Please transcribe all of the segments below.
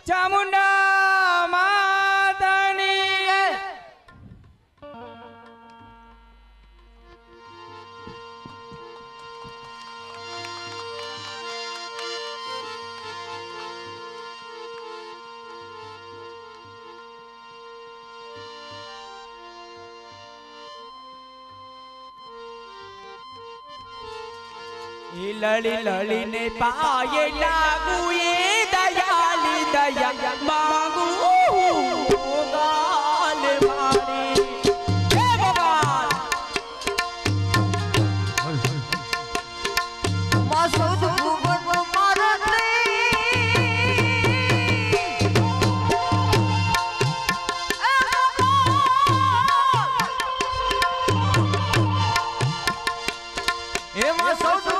ચામુંડા માતાની લળી લળીને પાયે લાગુ એ દયાલી દયા માંગુ ગાલ મારી હે ભગવાન માસુદ ભુવન મારતે એ માસુદ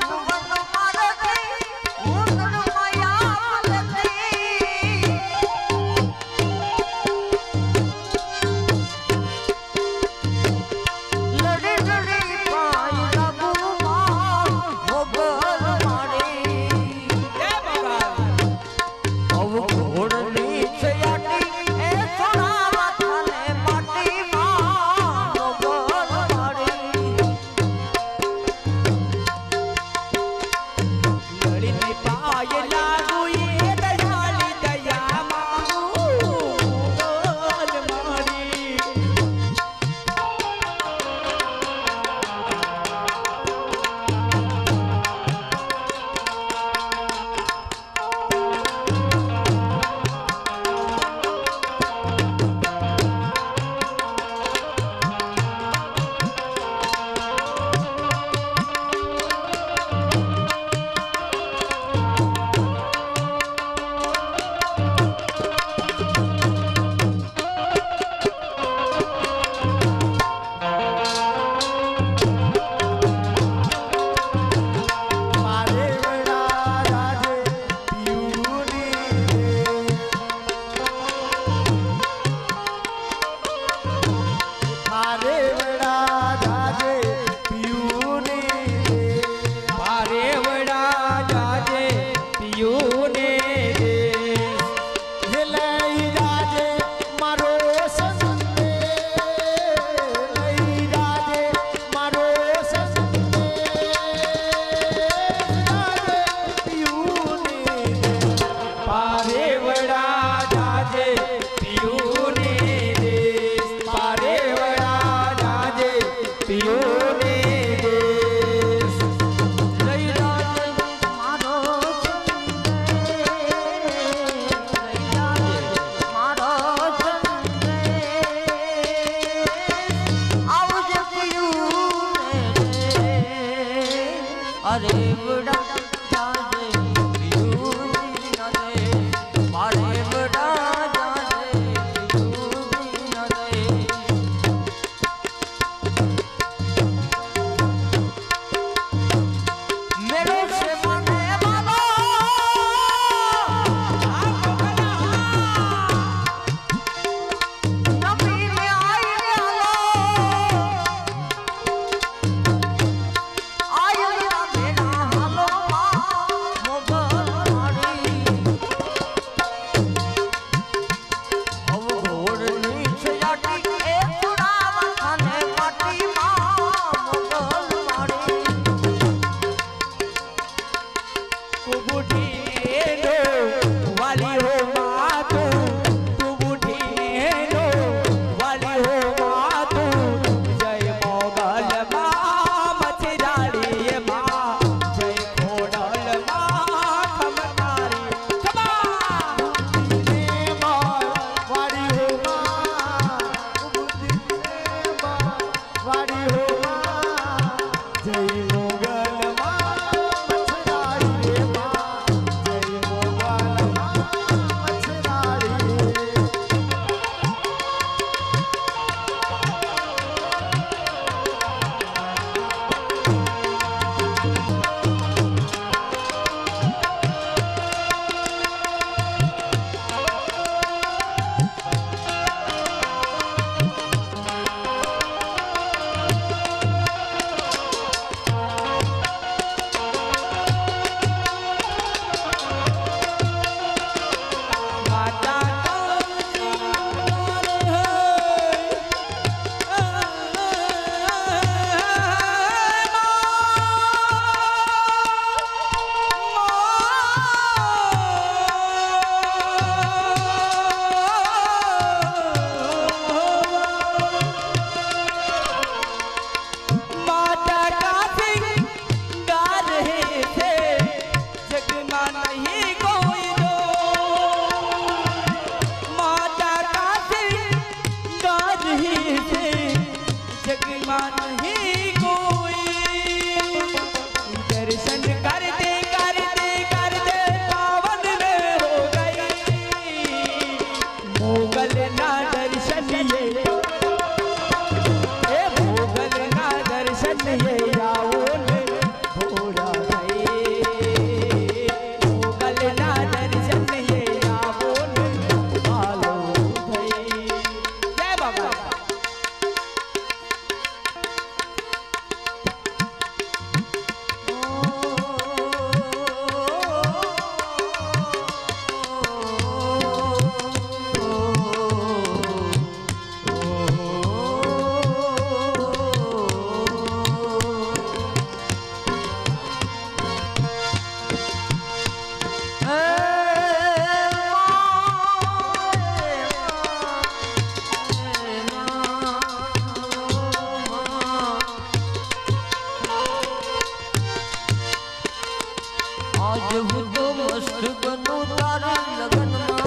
आज હું તો મસ્ત બનું તારા લગનમાં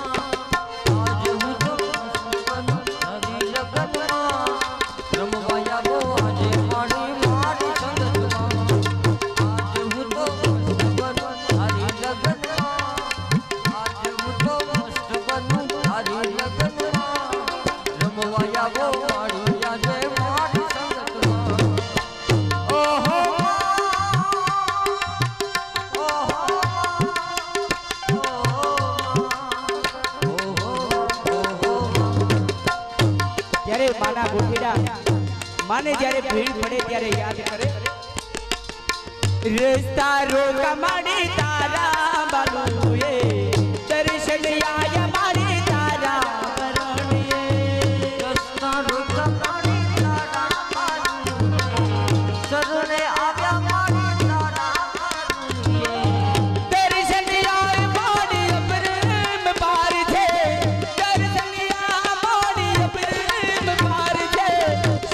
आज હું તો મસ્ત બનું તારી લગનમાં રમવા આવો આજે મારી મારી સંગતમાં आज હું તો મસ્ત બનું તારી લગનમાં आज હું તો મસ્ત બનું તારી લગનમાં રમવા આવો મારી આજે મારી સંગતમાં ઓહો ત્યારે માના ગોઠીડા માને જ્યારે ભીડ પડે ત્યારે યાદ કરે રસ્તા રોકા માડી તારા બાલુએ દર્શન આયા માડી તારા પરણીએ રસ્તા રોકા માડી તારા બાલુએ શરણે આવ્યા માડી તારા બાલુએ દર્શન આય માડી અપરમ પાર છે દર્શન આ માડી અપરમ પાર છે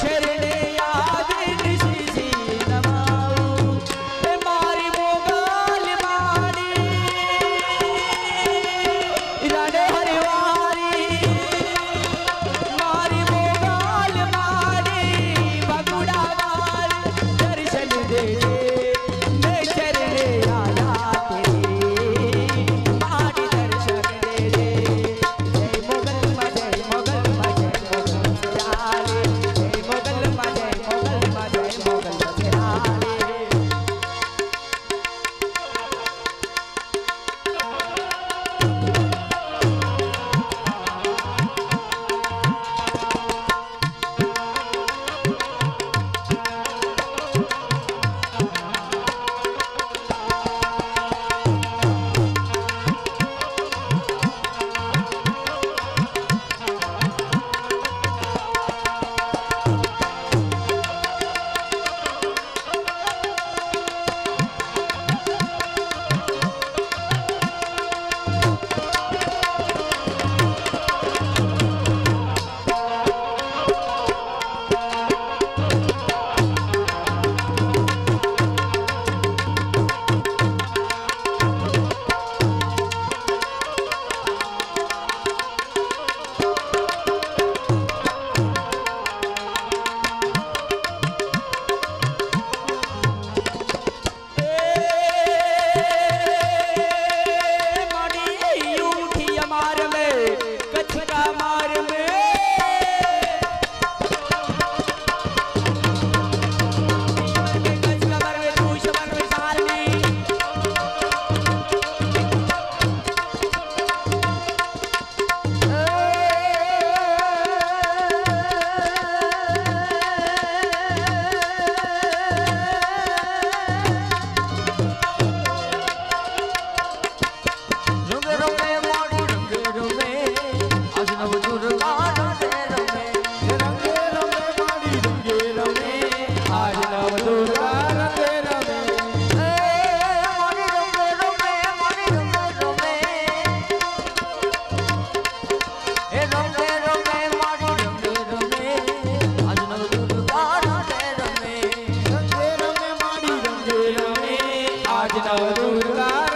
શરણે આવે નિશી નમાવું એ મારી મોગલ માડી રાડે હરવારી મારી મોગલ માડી બગુડા વાર દર્શન દે મેં શરણે આયા તેરી માડી દર્શન દે જય મોગલમાં જય મોગલમાં જય મોગલ ચાલે જય મોગલમાં જય મોગલમાં જય મોગલ ચાલે माड़ी उठी अमार में कच्छ का मार में कच्छ का मार में तू शमर में सारनी રમે રમે માડી રમે રમે આજ નવ દુર્ગા રમે રમે रंगे रमे माड़ी रंगे रमे आज नव दुर्गा रंगे रमे માડી રમે રમે માડી રમે રમે એ રમે રમે માડી રમે રમે આજ નવ દુર્ગા રમે રમે रंगे रमे माड़ी रंगे रमे आज नव दुर्गा